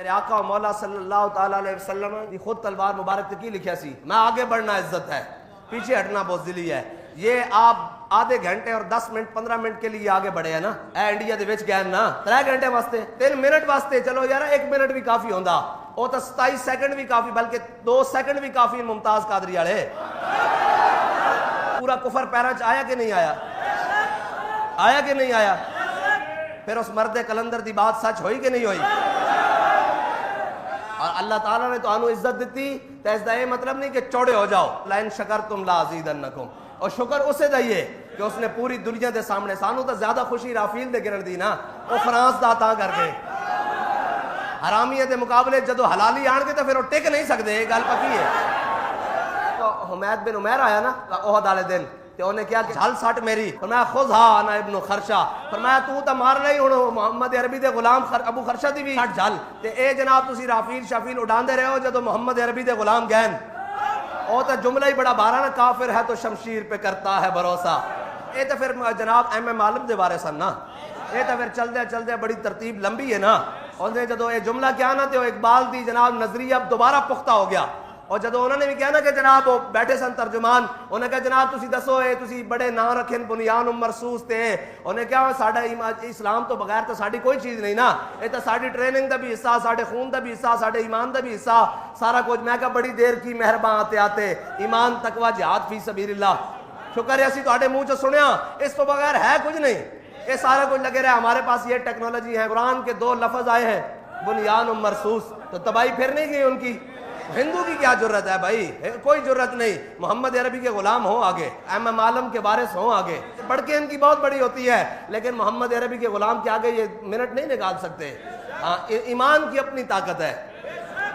میرے آقا و مولا صلی اللہ تعالی علیہ وسلم کی خود تلوار مبارک کی لکھیا سی میں آگے بڑھنا عزت ہے، پیچھے ہٹنا بزدلی ہے۔ یہ آپ آدھے گھنٹے اور 10 منٹ 15 منٹ کے لیے آگے بڑھے ہیں نا، اے انڈیا دے وچ گئے نا 3 گھنٹے واسطے 3 منٹ واسطے، چلو یار 1 منٹ بھی کافی ہوندا، او تو 27 سیکنڈ بھی کافی، بلکہ 2 سیکنڈ بھی کافی۔ ممتاز قادری والے پورا کفر پیرا چ آیا کہ نہیں آیا؟ آیا کہ نہیں آیا؟ پھر اس مرد کلندر دی بات سچ ہوئی کہ نہیں ہوئی؟ اور اللہ تعالیٰ نے تو آنو عزت دیتی، تو اس دا یہ مطلب نہیں کہ چوڑے ہو جاؤ۔ لَإِن شَكَرْتُمْ لَأَزِيدَنَّكُمْ، اور شکر اسے دائیے کہ اس نے پوری دنیا دے سامنے سانو تو زیادہ خوشی رافیل دے گرن دی نا، وہ فرانس دا تا کر کے حرامیت دے مقابلے جدو حلالی آن کے تو پھر وہ ٹک نہیں سکتے، یہ گل پکی ہے۔ تو حمید بن عمیر آیا نا احد والے دن، تو انہیں کیا کہ جھل سٹ میری، فرمایا خذھا انا ابن خرشہ، فرمایا تو مار نہیں ہوں محمد عربی دے غلام ابو خرشہ دی بھی سٹ جھل، تے اے جناب تسی رافیل شافیل اڈان دے رہے ہو جدو محمد عربی دے غلام گین۔ او تو جملہ ہی بڑا بارا نا، کافر ہے تو شمشیر پہ کرتا ہے بھروسہ۔ اے تو پھر جناب ایم عالم دے بارے سن نا، اے تو پھر چل دے بڑی ترتیب لمبی ہے نا۔ اور جدو یہ جملہ کیا نا تو اقبال دی جناب نظریہ اب دوبارہ پختہ ہو گیا، اور جدو انہوں نے بھی کہا نا کہ جناب وہ بیٹھے سن ترجمان، انہوں نے کہا جناب تسی دسو اے تسی بڑے نا رکھن بنیان مرسوس تے، انہوں نے کہا ساڈا اسلام تو بغیر تو ساڈی کوئی چیز نہیں نا، اے تو ساڈی ٹریننگ دا بھی حصہ، ساڈے خون دا بھی حصہ، ساڈے ایمان دا بھی حصہ، سارا کچھ۔ میں کہا بڑی دیر کی مہرباں آتے آتے، ایمان تقوی جہاد فی سبیل اللہ، شکر ہے اسی تواڈے منہ چ سنیا، اس تو بغیر ہے کچھ نہیں، یہ سارا کچھ لگے رہا۔ ہمارے پاس یہ ٹیکنالوجی ہے، قرآن کے 2 لفظ آئے ہیں بنیان مرسوس، تو تباہی پھر نہیں گئی ان کی۔ ہندو کی کیا جرت ہے بھائی؟ کوئی جرت نہیں۔ محمد عربی کے غلام ہوں آگے، ایم عالم کے وارث ہوں آگے، بڑھ کے ان کی بہت بڑی ہوتی ہے، لیکن محمد عربی کے غلام کے آگے یہ منٹ نہیں نکال سکتے۔ ایمان کی اپنی طاقت ہے،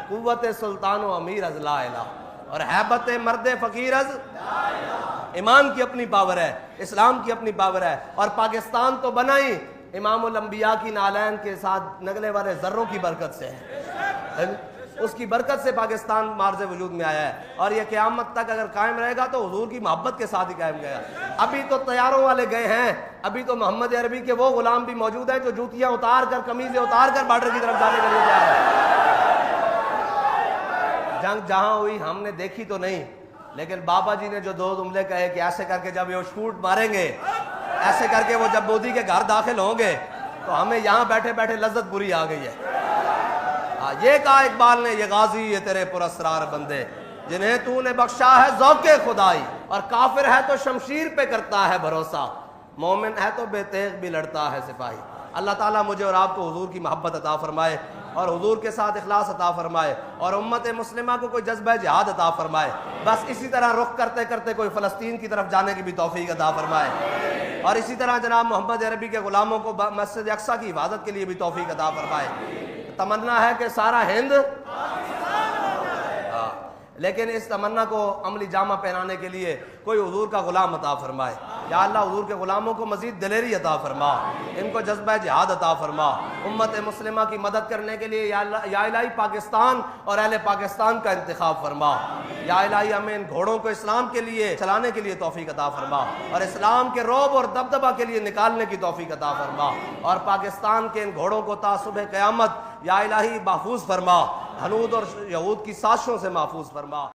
قوت سلطان و امیر از لا الہ، اور حیبت مرد فقیر از ایمان کی اپنی پاور ہے، اسلام کی اپنی پاور ہے۔ اور پاکستان تو بنا ہی امام الانبیاء کی نالین کے ساتھ نگلے والے ذروں کی برکت سے ہے، اس کی برکت سے پاکستان معرض وجود میں آیا ہے، اور یہ قیامت تک اگر قائم رہے گا تو حضور کی محبت کے ساتھ ہی قائم گیا۔ ابھی تو طیاروں والے گئے ہیں، ابھی تو محمد عربی کے وہ غلام بھی موجود ہیں جو جوتیاں اتار کر قمیضیں اتار کر بارڈر کی طرف جانے کے لیے تیار ہیں۔ جنگ جہاں ہوئی ہم نے دیکھی تو نہیں، لیکن بابا جی نے جو 2 جملے کہے کہ ایسے کر کے جب یہ شوٹ ماریں گے، ایسے کر کے وہ جب مودی کے گھر داخل ہوں گے تو ہمیں یہاں بیٹھے بیٹھے لذت بری آ گئی ہے۔ یہ کہا اقبال نے، یہ غازی یہ تیرے پراسرار بندے جنہیں تو نے بخشا ہے ذوق خدائی، اور کافر ہے تو شمشیر پہ کرتا ہے بھروسہ، مومن ہے تو بے تیغ بھی لڑتا ہے سپاہی۔ اللہ تعالیٰ مجھے اور آپ کو حضور کی محبت عطا فرمائے، اور حضور کے ساتھ اخلاص عطا فرمائے، اور امت مسلمہ کو کوئی جذبہ جہاد عطا فرمائے، بس اسی طرح رخ کرتے کرتے کوئی فلسطین کی طرف جانے کی بھی توفیق عطا فرمائے، اور اسی طرح جناب محمد عربی کے غلاموں کو مسجد اقصیٰ کی حفاظت کے لیے بھی توفیق عطا فرمائے۔ تمنا ہے کہ سارا ہند، لیکن اس تمنا کو عملی جامہ پہنانے کے لیے کوئی حضور کا غلام عطا فرمائے۔ یا اللہ حضور کے غلاموں کو مزید دلیری عطا فرما، ان کو جذبہ جہاد عطا فرما، امت مسلمہ کی مدد کرنے کے لیے یا الہی پاکستان اور اہل پاکستان کا انتخاب فرما۔ یا الہی ہمیں ان گھوڑوں کو اسلام کے لیے چلانے کے لیے توفیق عطا فرما، اور اسلام کے رعب اور دبدبہ کے لیے نکالنے کی توفیق عطا فرما، اور پاکستان کے ان گھوڑوں کو تا صبح قیامت یا الہی محفوظ فرما، ہنود اور یہود کی سازشوں سے محفوظ فرما۔